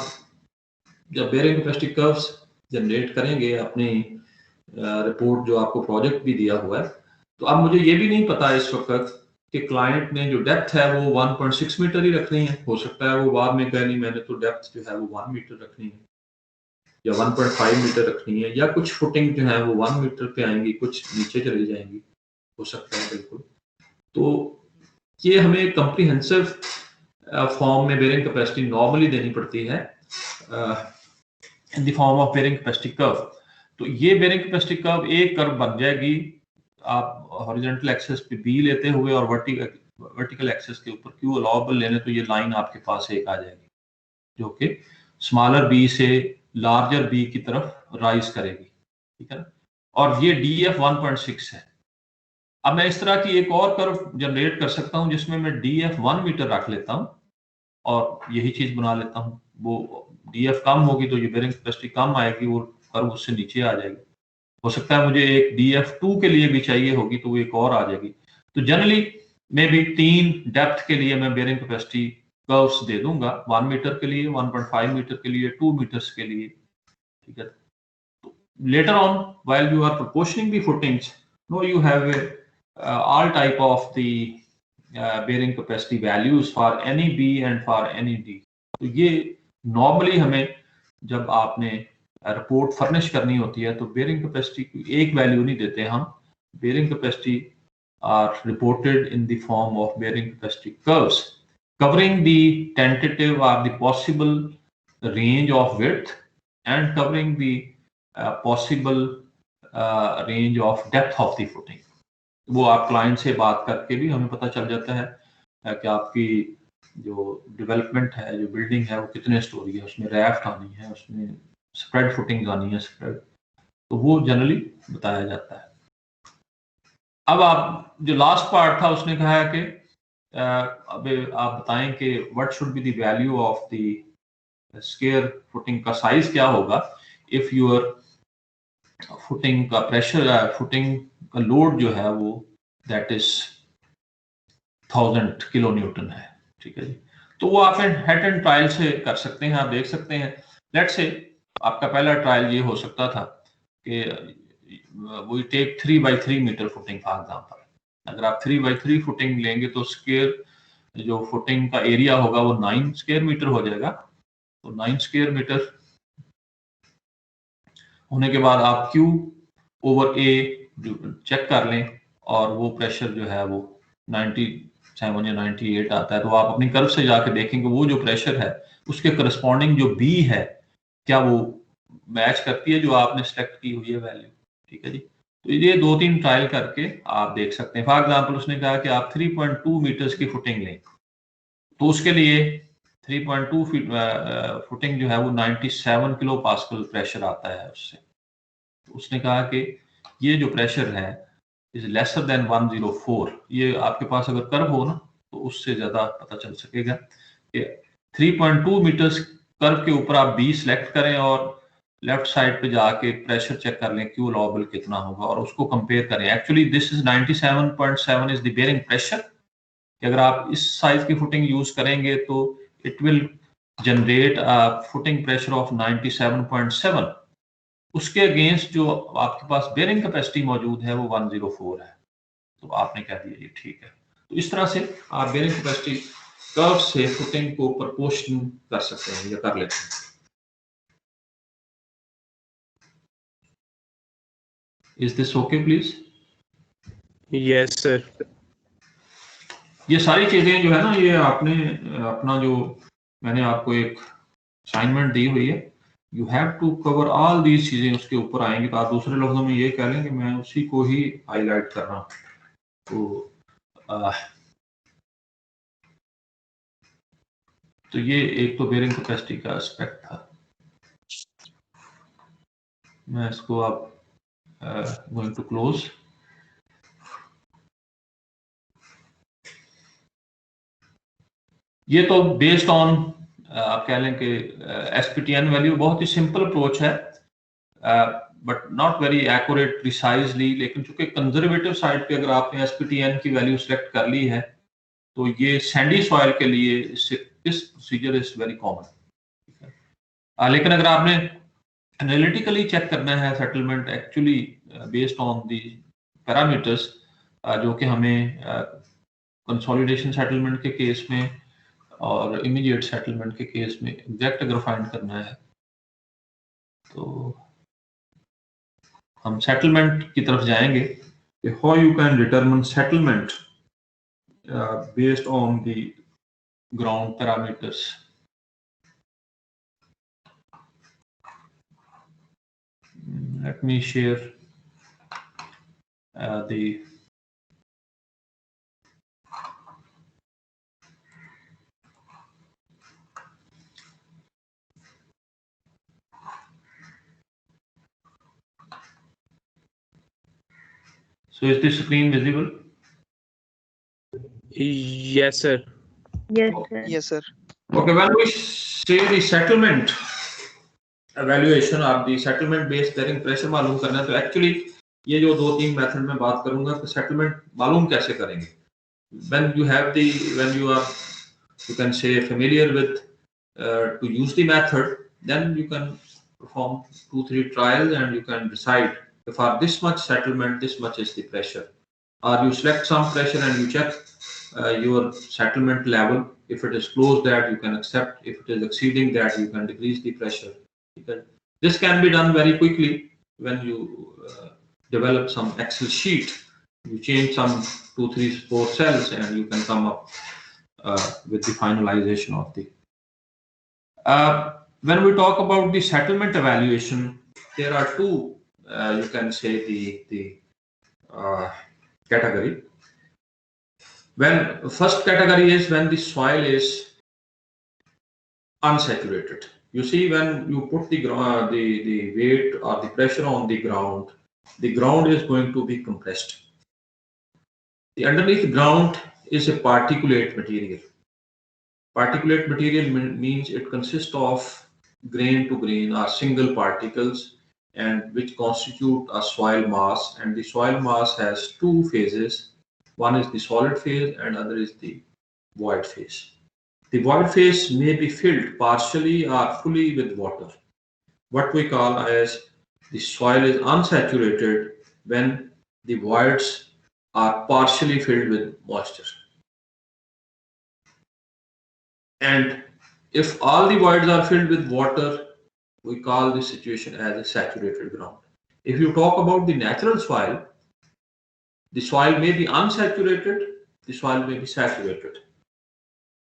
जब बेयरिंग कैपेसिटी कर्व्स जनरेट करेंगे अपनी रिपोर्ट जो आपको प्रोजेक्ट भी दिया हुआ है, तो अब मुझे ये भी नहीं पता इस वक्त कि क्लाइंट ने जो डेप्थ है वो 1.6 मीटर ही रखनी है। हो सकता है वो बाद में कहे नहीं मैंने तो डेप्थ जो है वो 1 मीटर रखनी है या 1.5 मीटर रखनी है, या कुछ फुटिंग जो है वो 1 मीटर पे आएंगी, कुछ नीचे चली जाएंगी, हो सकता है बिल्कुल। तो ये हमें कम्प्रीहेंसिव फॉर्म में बेयरिंग कैपेसिटी नॉर्मली देनी पड़ती है इन the form of bearing capacity curve. तो ये बेयरिंग कैपेसिटी कर्व एक कर्व बन जाएगी आप हॉरिजॉन्टल एक्सिस पे बी लेते हुए और वर्टिकल एक्सिस के ऊपर क्यू अलाउएबल लेने, तो ये लाइन आपके पास एक आ जाएगी जो कि स्मॉलर बी से लार्जर बी की तरफ राइज करेगी, ठीक है ना। और ये DF 1.6 है। अब मैं इस तरह की एक और कर्व जनरेट कर सकता हूं जिसमें मैं DF 1 मीटर रख लेता हूं और यही चीज बना लेता हूं। वो DF कम होगी तो ये बेयरिंग कैपेसिटी कम आएगी, वो कर्व उससे नीचे आ जाएगी। हो सकता है मुझे एक DF 2 के लिए भी चाहिए होगी तो वो एक और आ जाएगी। तो जनरली मे भी 3 डेप्थ के लिए मैं बेयरिंग कैपेसिटी कर्व्स दे दूंगा, 1 मीटर के लिए, 1.5 मीटर के लिए, 2 मीटर्स के लिए, ठीक है। तो later on while you are proportioning the footings, no you have all type of the bearing capacity values for any B and for any D। तो ये नॉर्मली हमें जब आपने रिपोर्ट फर्निश करनी होती है तो बेयरिंग कैपेसिटी की एक वैल्यू नहीं देते हम। Bearing capacity are reported in the form of bearing capacity curves covering the tentative or the possible range of width and covering the possible range of depth of the footing. वो आप क्लाइंट से बात करके भी हमें पता चल जाता है कि आपकी जो डेवलपमेंट है, जो बिल्डिंग है, वो कितने स्टोरी है, उसमें रैफ्ट आनी है, उसमें स्प्रेड फुटिंग आनी है, स्प्रेड, तो वो जनरली बताया जाता है। अब आप जो लास्ट पार्ट था उसने कहा है कि अब आप बताएं कि what should be the value of the square footing का साइज क्या होगा इफ यूर फुटिंग का प्रेशर, फुटिंग का लोड जो है वो दैट इज 1000 किलो न्यूटन है, ठीक है जी। तो वो आप हेड एंड ट्रायल से कर सकते हैं, आप देख सकते हैं। लेट्स से आपका पहला ट्रायल ये हो सकता था कि we take 3x3 metre footing for example. अगर आप 3x3 फुटिंग लेंगे तो स्क्वायर जो फुटिंग का एरिया होगा वो 9 स्क्वायर मीटर हो जाएगा। तो 9 स्क्वायर मीटर होने के बाद आप Q ओवर A चेक कर लें और वो प्रेशर जो है वो 97 या 98 आता है। तो आप अपनी कर्व से जाके देखेंगे वो जो प्रेशर है उसके करस्पॉन्डिंग जो B है क्या वो मैच करती है जो आपने सेलेक्ट की हुई है वैल्यू, ठीक है जी। तो ये 2-3 ट्रायल करके आप देख सकते हैं। फॉर एग्जांपल उसने कहा कि आप 3.2 मीटर्स की फुटिंग लें, तो उसके लिए 3.2 फुटिंग जो है वो 97 किलो पास्कल प्रेशर आता है उससे। तो उसने कहा कि ये जो प्रेशर है इज लेसर देन 104। ये आपके पास अगर कर्व हो ना तो उससे ज्यादा पता चल सकेगा कि 3.2 मीटर्स कर्व के ऊपर आप B सिलेक्ट करें और लेफ्ट साइड पे जाके प्रेशर चेक कर लें Q लॉबल कितना होगा और उसको कंपेयर करें। Actually this is 97.7 is the bearing pressure. अगर आप इस साइज की फुटिंग यूज करेंगे तो it will generate footing pressure of 97.7। उसके अगेंस्ट जो आपके पास बेयरिंग कैपेसिटी मौजूद है वो 104 है। तो आपने कह दिया ये ठीक है। तो इस तरह से आप बेयरिंग कैपेसिटी कर्व से फुटिंग को प्रपोर्शन कर सकते हैं या कर लेते हैं। Is this okay please? Yes sir. ये सारी चीजें जो है ना ये आपने अपना जो मैंने आपको एक असाइनमेंट दी हुई है, you have to cover all these चीजें उसके ऊपर आएंगी। तो आप दूसरे लफ्जों में ये कह लें कि मैं उसी को ही हाईलाइट कर रहा हूँ। तो ये एक तो बेयरिंग कैपेसिटी का एस्पेक्ट था। मैं इसको आप गोइंग टू क्लोज। ये तो बेस्ड ऑन आप कह लें कि SPTN वैल्यू बहुत ही सिंपल अप्रोच है but not very accurate precisely. लेकिन चूंकि कंजर्वेटिव साइड पे अगर आपने SPTN की वैल्यू सेलेक्ट कर ली है तो ये सैंडी सॉइल के लिए this procedure is very common. लेकिन अगर आपने एनालिटिकली चेक करना है settlement actually based on the parameters जो कि हमें कंसोलिडेशन सेटलमेंट के केस में और इमीडिएट सेटलमेंट के केस में एग्जैक्ट अगर फाइंड करना है तो हम सेटलमेंट की तरफ जाएंगे कि how you can determine settlement based on the ground parameters. Let me share the so is this screen visible? Yes sir. Yes, sir. Yes, sir. Okay, when we say the settlement evaluation of the settlement based bearing pressure मालूम करना है तो एक्चुअली ये जो 2-3 मेथड में बात करूंगा कि सेटलमेंट मालूम कैसे करेंगे। when you are you can say familiar with to use the method, then you can perform 2-3 trials and you can decide if for this much settlement this much is the pressure, or you select some pressure and you check your settlement level. If it is close that you can accept, if it is exceeding that you can decrease the pressure. This can be done very quickly when you develop some Excel sheet. You change some 2, 3, 4 cells and you can come up with the finalization of the when we talk about the settlement evaluation, there are two, you can say the category. When first category is when the soil is unsaturated. You see, when you put the weight or the pressure on the ground is going to be compressed. The underneath ground is a particulate material. Particulate material means it consists of grain to grain or single particles, and which constitute a soil mass. And the soil mass has two phases. One is the solid phase and other is the void phase. The void phase may be filled partially or fully with water. What we call as the soil is unsaturated when the voids are partially filled with moisture. And if all the voids are filled with water, we call this situation as a saturated ground. If you talk about the natural soil, the soil may be unsaturated, the soil may be saturated.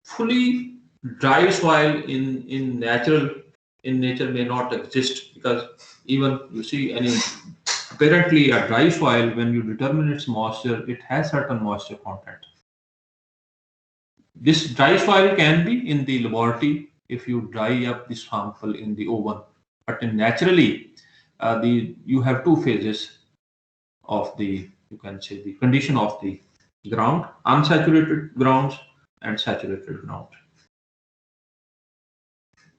Fully dry soil in nature may not exist, because even you see apparently a dry soil, when you determine its moisture, it has certain moisture content. This dry soil can be in the laboratory if you dry up the sample in the oven, but naturally you have two phases of the, you can say, the condition of the ground: unsaturated grounds and saturated ground.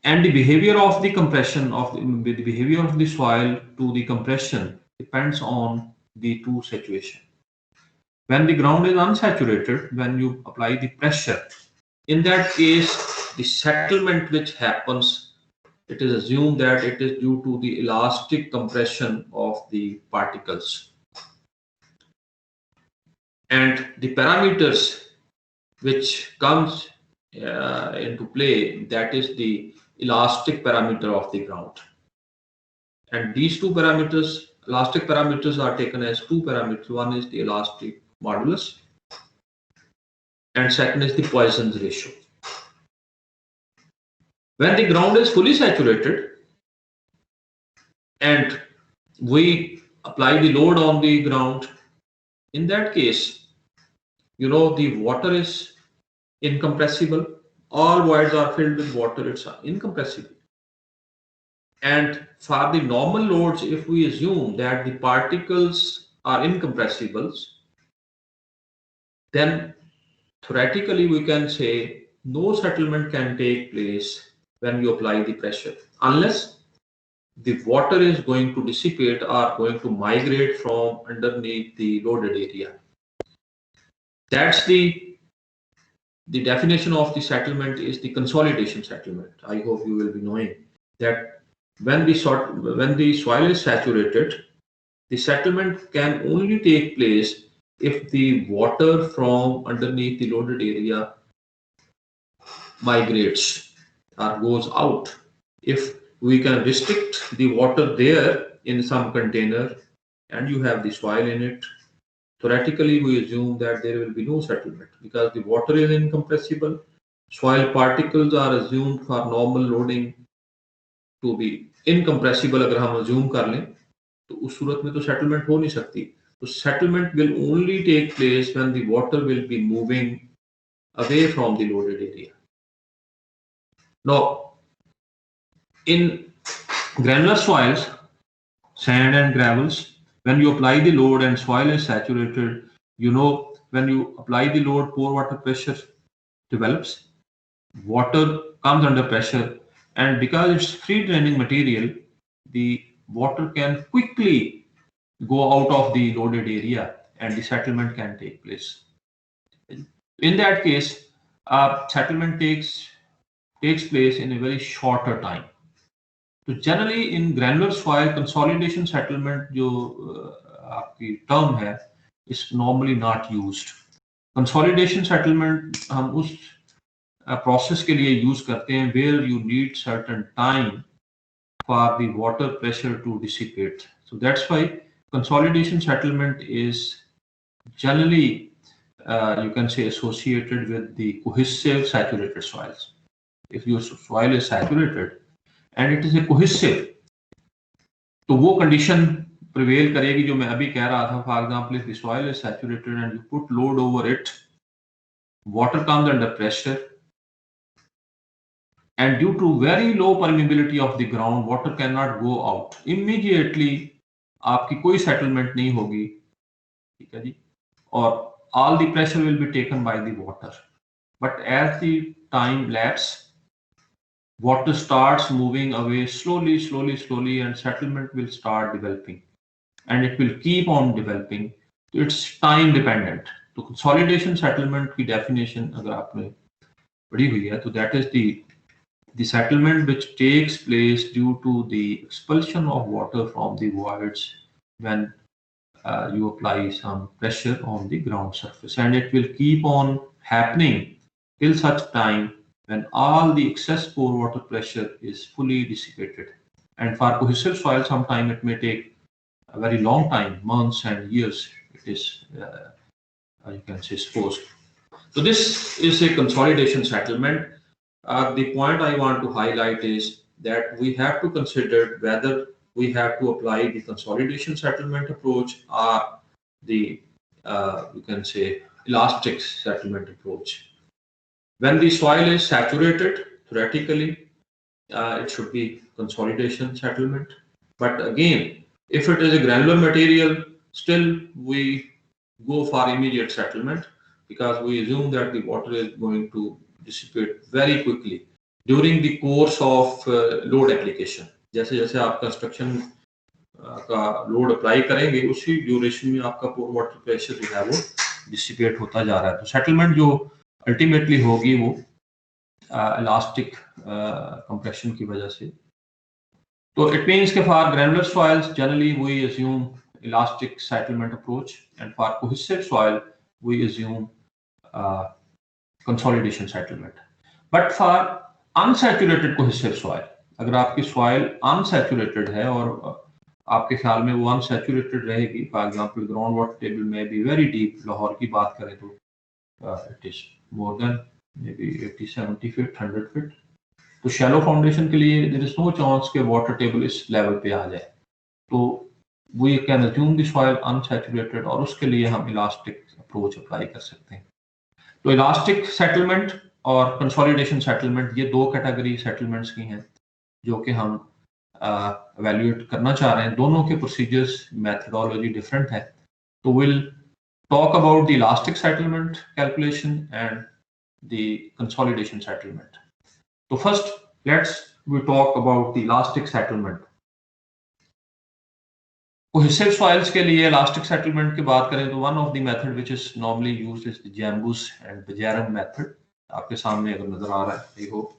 And the behavior of the compression of the behavior of the soil to the compression depends on the two situations. When the ground is unsaturated, when you apply the pressure, in that case, the settlement which happens, it is assumed that it is due to the elastic compression of the particles. And the parameters which comes into play, that is the elastic parameter of the ground. And these two parameters, elastic parameters, are taken as two parameters. One is the elastic modulus, and second is the Poisson's ratio. When the ground is fully saturated and we apply the load on the ground, in that case, the water is incompressible. All voids are filled with water, it's incompressible. And for the normal loads, if we assume that the particles are incompressible, then theoretically we can say no settlement can take place when you apply the pressure, unless the water is going to dissipate or going to migrate from underneath the loaded area. That's the definition of the settlement is the consolidation settlement. I hope you will be knowing that when the soil is saturated, the settlement can only take place if the water from underneath the loaded area migrates or goes out. If we can restrict the water there in some container and you have the soil in it, theoretically we assume that there will be no settlement, because the water is incompressible. Soil particles are assumed for normal loading to be incompressible. अगर हम assume कर लें तो उस सूरत में तो settlement हो नहीं सकती. So settlement will only take place when the water will be moving away from the loaded area. Now, in granular soils, sand and gravels, when you apply the load and soil is saturated, when you apply the load, pore water pressure develops, water comes under pressure, and because it's free draining material, the water can quickly go out of the loaded area and the settlement can take place. In that case, settlement takes place in a very shorter time. So generally in granular soil, consolidation settlement जो आपकी term है, is normally not used. Consolidation settlement हम उस process के लिए use करते हैं where you need certain time for the water pressure to dissipate. So that's why consolidation settlement is generally you can say associated with the cohesive saturated soils. If your soil is saturated and it is a cohesive, तो वो कंडीशन प्रिवेल करेगी जो मैं अभी कह रहा था. For example, if the soil is saturated and you put load over it, water comes under pressure, and due to very low permeability of the ground, water cannot go out. Immediately आपकी कोई settlement नहीं होगी, ठीक है जी, और all the pressure will be taken by the water. But as the time lapse, water starts moving away slowly, and settlement will start developing, and it will keep on developing. So it's time dependent. तो consolidation settlement की definition अगर आपने पढ़ी हुई है, तो that is the settlement which takes place due to the expulsion of water from the voids when you apply some pressure on the ground surface, and it will keep on happening till such time when all the excess pore water pressure is fully dissipated. And for cohesive soil, sometime it may take a very long time, months and years. It is, you can say, supposed. So this is a consolidation settlement. The point I want to highlight is that we have to consider whether we have to apply the consolidation settlement approach or the, you can say, elastic settlement approach. When the soil is saturated, theoretically, it should be consolidation settlement. But again, if it is a granular material, still we go for immediate settlement, because we assume that the water is going to dissipate very quickly during the course of load application. जैसे जैसे आप कंस्ट्रक्शन का लोड अप्लाई करेंगे, उसी ड्यूरेशन में आपका पोर वाटर प्रेशर जो है वो डिसिपेट होता जा रहा है. तो सेटलमेंट जो अल्टीमेटली होगी वो इलास्टिक कंप्रेशन की वजह से. तो इट मीन्स के for granular soils generally we assume elastic settlement approach, and for cohesive soil we assume consolidation settlement. But for unsaturated cohesive soil, अगर आपकी soil unsaturated है और आपके ख्याल में वो unsaturated रहेगी, for example ground water table may be very deep, Lahore की बात करें तो it is more than maybe 80-70 feet, 100 feet. तो shallow foundation के लिए there is no chance कि water table इस level पे आ जाए. तो we can assume the soil unsaturated, और उसके लिए हम इलास्टिक अप्रोच अप्लाई कर सकते हैं. तो इलास्टिक सेटलमेंट और कंसोलिडेशन सेटलमेंट, ये दो कैटेगरी सेटलमेंट्स की हैं जो कि हम एवेल्युएट करना चाह रहे हैं. दोनों के प्रोसीजर्स, मेथडोलॉजी डिफरेंट है. तो will talk about the elastic settlement calculation and the consolidation settlement. तो first let's we talk about the elastic settlement. Cohesive soils के लिए इलास्टिक सेटलमेंट की बात करें तो one of the method which is normally used is the Janbu's and Bjerrum method. आपके सामने अगर नजर आ रहा है, आई होप.